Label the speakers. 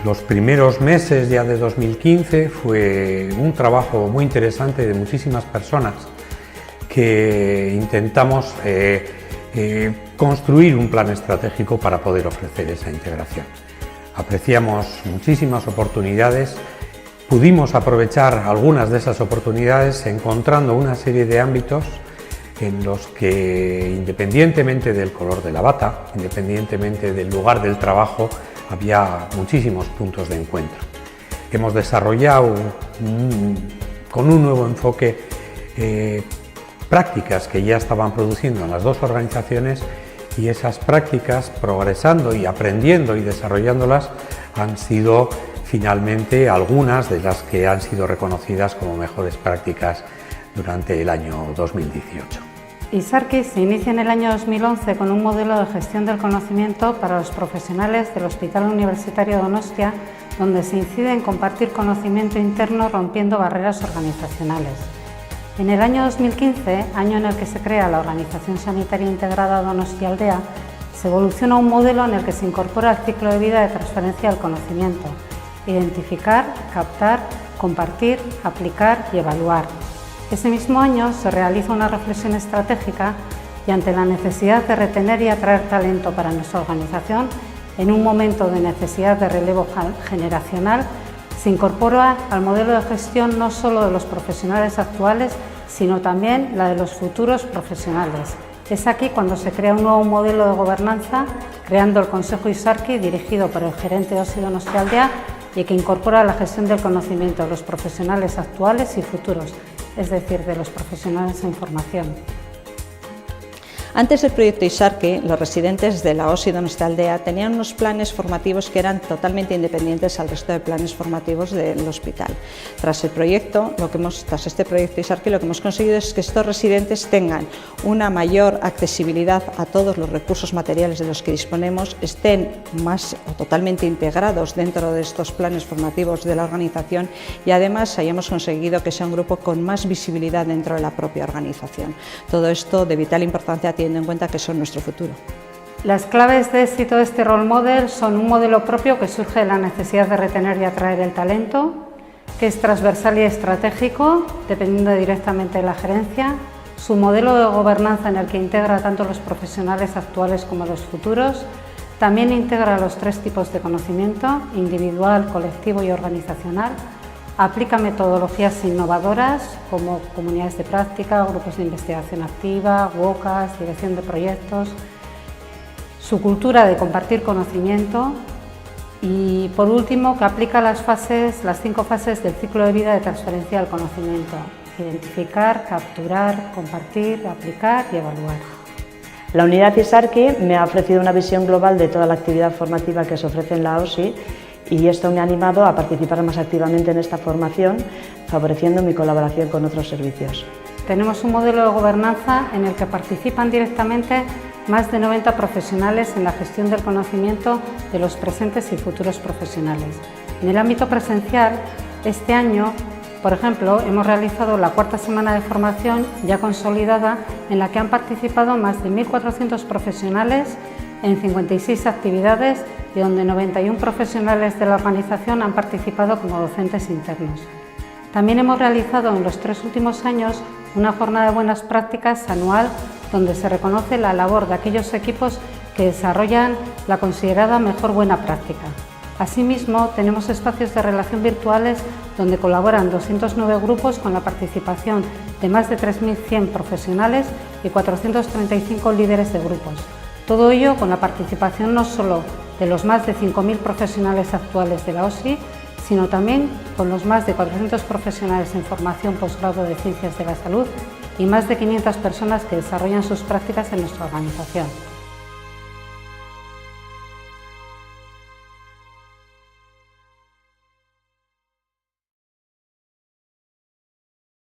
Speaker 1: Los primeros meses ya de 2015 fue un trabajo muy interesante de muchísimas personas que intentamos construir un plan estratégico para poder ofrecer esa integración. Apreciamos muchísimas oportunidades, pudimos aprovechar algunas de esas oportunidades encontrando una serie de ámbitos en los que, independientemente del color de la bata, independientemente del lugar del trabajo, había muchísimos puntos de encuentro. Hemos desarrollado con un nuevo enfoque prácticas que ya estaban produciendo en las dos organizaciones, y esas prácticas, progresando y aprendiendo y desarrollándolas, han sido finalmente algunas de las que han sido reconocidas como mejores prácticas durante el año 2018.
Speaker 2: ISARQI se inicia en el año 2011 con un modelo de gestión del conocimiento para los profesionales del Hospital Universitario de Donostia, donde se incide en compartir conocimiento interno rompiendo barreras organizacionales. En el año 2015, año en el que se crea la Organización Sanitaria Integrada Donostialdea, se evoluciona un modelo en el que se incorpora el ciclo de vida de transferencia del conocimiento: identificar, captar, compartir, aplicar y evaluar. Ese mismo año se realiza una reflexión estratégica y, ante la necesidad de retener y atraer talento para nuestra organización, en un momento de necesidad de relevo generacional, se incorpora al modelo de gestión no solo de los profesionales actuales, sino también la de los futuros profesionales. Es aquí cuando se crea un nuevo modelo de gobernanza, creando el Consejo ISARQI, dirigido por el gerente de OSI Donostialdea, y que incorpora la gestión del conocimiento de los profesionales actuales y futuros, es decir, de los profesionales en formación.
Speaker 3: Antes del proyecto ISARQI, los residentes de la OSI Donostialdea tenían unos planes formativos que eran totalmente independientes al resto de planes formativos del hospital. Tras este proyecto ISARQI, lo que hemos conseguido es que estos residentes tengan una mayor accesibilidad a todos los recursos materiales de los que disponemos, estén más o totalmente integrados dentro de estos planes formativos de la organización y además hayamos conseguido que sea un grupo con más visibilidad dentro de la propia organización. Todo esto de vital importancia teniendo en cuenta que son nuestro futuro.
Speaker 2: Las claves de éxito de este role model son un modelo propio que surge de la necesidad de retener y atraer el talento, que es transversal y estratégico, dependiendo directamente de la gerencia, su modelo de gobernanza en el que integra tanto los profesionales actuales como los futuros, también integra los tres tipos de conocimiento: individual, colectivo y organizacional, aplica metodologías innovadoras como comunidades de práctica, grupos de investigación activa, WOCAS, dirección de proyectos, su cultura de compartir conocimiento y, por último, que aplica las 5 fases del ciclo de vida de transferencia del conocimiento: identificar, capturar, compartir, aplicar y evaluar.
Speaker 4: La unidad ISARQI me ha ofrecido una visión global de toda la actividad formativa que se ofrece en la OSI, y esto me ha animado a participar más activamente en esta formación, favoreciendo mi colaboración con otros servicios.
Speaker 2: Tenemos un modelo de gobernanza en el que participan directamente más de 90 profesionales en la gestión del conocimiento de los presentes y futuros profesionales. En el ámbito presencial, este año, por ejemplo, hemos realizado la 4ª semana de formación ya consolidada, en la que han participado más de 1.400 profesionales en 56 actividades y donde 91 profesionales de la organización han participado como docentes internos. También hemos realizado en los 3 últimos años una jornada de buenas prácticas anual, donde se reconoce la labor de aquellos equipos que desarrollan la considerada mejor buena práctica. Asimismo, tenemos espacios de relación virtuales donde colaboran 209 grupos con la participación de más de 3.100 profesionales y 435 líderes de grupos. Todo ello con la participación no solo de los más de 5.000 profesionales actuales de la OSI, sino también con los más de 400 profesionales en formación posgrado de Ciencias de la Salud y más de 500 personas que desarrollan sus prácticas en nuestra organización.